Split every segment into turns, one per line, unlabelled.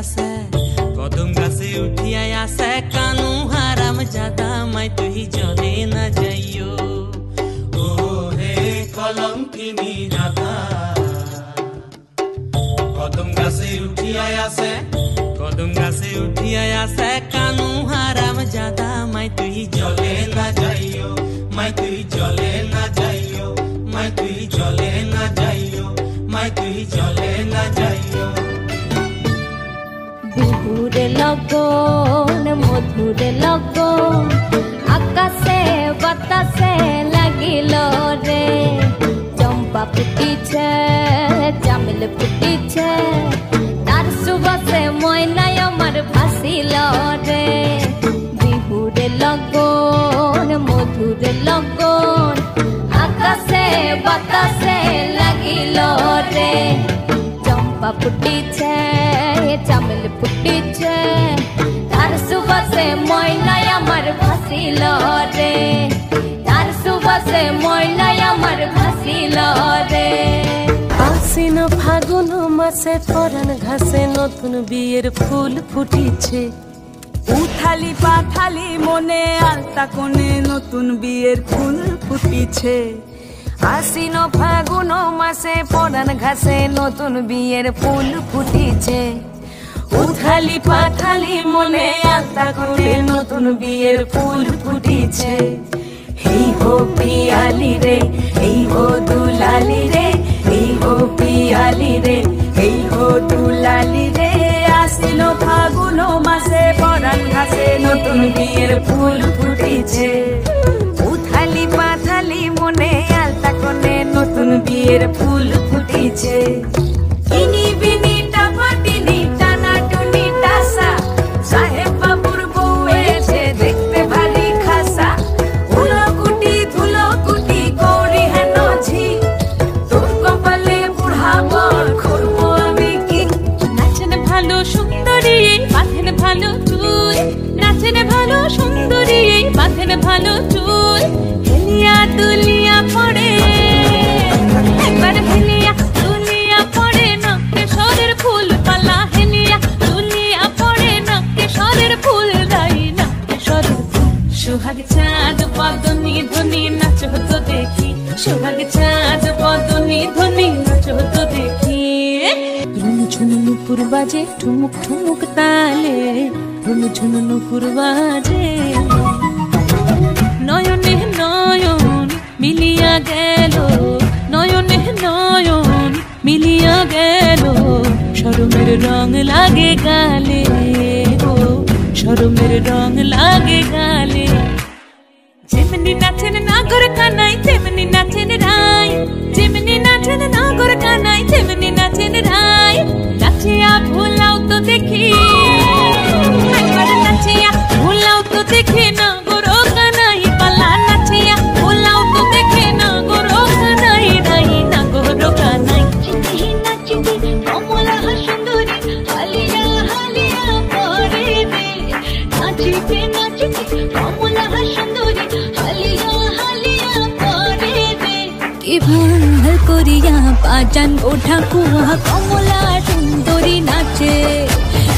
আছে কদম গাছে উঠিয়া আছে কানু হারাম জাদা মাই তুই জলে না যাইও ও হে কলঙ্কিনী রাধা কদম গাছে উঠিয়া আছে কদম গাছে উঠিয়া আছে কানু হারাম জাদা মাই তুই জলে না যাইও মাই তুই জলে না যাইও মাই তুই জলে না যাইও মাই তুই জলে না যাইও
বিহুরে লগন মধুরে লগন আকাশে বাতাসে লাগিল রে চম্পা ফুটিছে চামেল ফুটিছে তার সুবাসে ময়নায় আমার ভাসিল রে বিহুরে লগন মধুরে লগন আকাশে বাতাসে লাগিল রে চম্পা ফুটিছে চামেল ফুটিছে তার সুবাসে ময়নায় আমার ভাসিল রে তার সুবাসে ময়নায় আমার ভাসিল রে
আশ্বিন ফাগুন মাসে পরাণ ঘাসে নতুন বিয়ের ফুল ফুটিছে
উথালি পাথালি মনে আলতা কোণে নতুন বিয়ের ফুল ফুটিছে
আশ্বিন ফাগুন মাসে পরাণ ঘাসে নতুন বিয়ের ফুল ফুটিছে উথালি পাথালি মনে আলতা কোণে নতুন বিয়ের ফুল ফুটিছে এই হো পিয়ালি রে এই হো দুলালি রে এই হো পিয়ালি রে এই হো দুলালি রে আশ্বিন ফাগুন মাসে পরাণ ঘাসে নতুন বিয়ের ফুল ফুটিছে উথালি পাথালি মনে আলতা কোণে নতুন বিয়ের ফুল ফুটিছে ইনি বিনি টাপাটিনি টানা টুনি টাসা সাহেব বাবুর বউ এসে দেখতে ভারী খাসা ধুলো কুটি করি হেন ঝি তোর কপালে বুড়া বর করবো আমি কি
নাচেন ভালো সুন্দরী বাঁধেন ভালো চুল নাচেন ভালো সুন্দরী বাঁধেন ভালো চুল হেলিয়া দুলিয়া পড়ে একবার হেলিয়া দুলিয়া পড়ে না কেশরের ফুল পালা হেলিয়া দুলিয়া পড়ে না কেশরের ফুল রাই না কেশরের ফুল সোহাগ চাঁদ বদনি ধ্বনি নাচ হতো দেখি সোহাগ চাঁদ বদনি ধ্বনি নাচ হতো দেখি ঝুনঝুন নুপুর বাজে ঠুমুক ঠুমুক তালে ঝুনঝুন নুপুর বাজে নয়নে নয়ন মিলিয়া গেল নয়নে নয়ন মিলিয়া গেল শরমের রং লাগে গালে ও শরমের রং লাগে গালে যেমনি নাচেন নাগর কানাই তেমনি নাচেন রায় যেমনি নাচেন নাগর কানাই তেমনি নাচেন রায় নাচিয়া ভোলাও তো দেখি একবার নাচিয়া ভোলাও তো দেখি নাগর কানাই পালা নাচিয়া ভোলাও তো দেখি নাগর কানাই রাই নাগর কানাই চিতি নাচিতি কমলা সুন্দরী হালিয়া হালিয়া পরে রে নাচিতে নাচিতে কমলা সুন্দরী হালিয়া হালিয়া পরে রে কি ভাল করিয়া পাজান ওঠা কুয়া কমলা সুন্দরী নাচে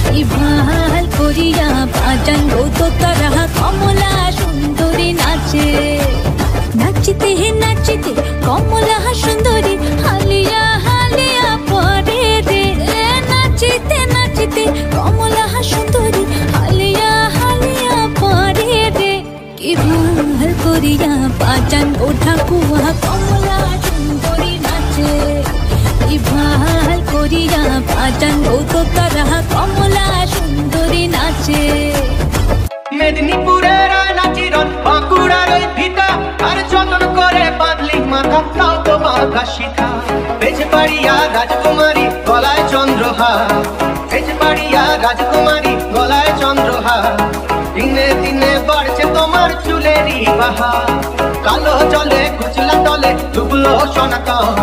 কি ভাল করিয়া পাজান তো তারা কমলা সুন্দরী নাচে নাচিতে নাচিতে কমলা সুন্দরী হালিয়া হালিয়া পরে রে নাচিতে নাচিতে কমলা সুন্দরী হালিয়া হালিয়া পরে রে কি ভাল করিয়া পাজান ওঠা কুয়া কমলা সুন্দরী নাচে কি ভাল করিয়া পাজান তো তারা কমলা সুন্দরী নাচে
মেদিনীপুরের নাচিরন বাঁকুড়ার ওই ভিতা আর যতন করে বাঁধলি মাথা তাও তো বাঁধা শিখা বেজবাড়িয়া রাজকুমারী গলায় চন্দ্রহার বেজবাড়িয়া রাজকুমারী গলায় চন্দ্রহার দিনে দিনে বাড়ছে তোমার চুলেরই বাহার কালো জলে কুচলা তলে ডুবলো সনাতন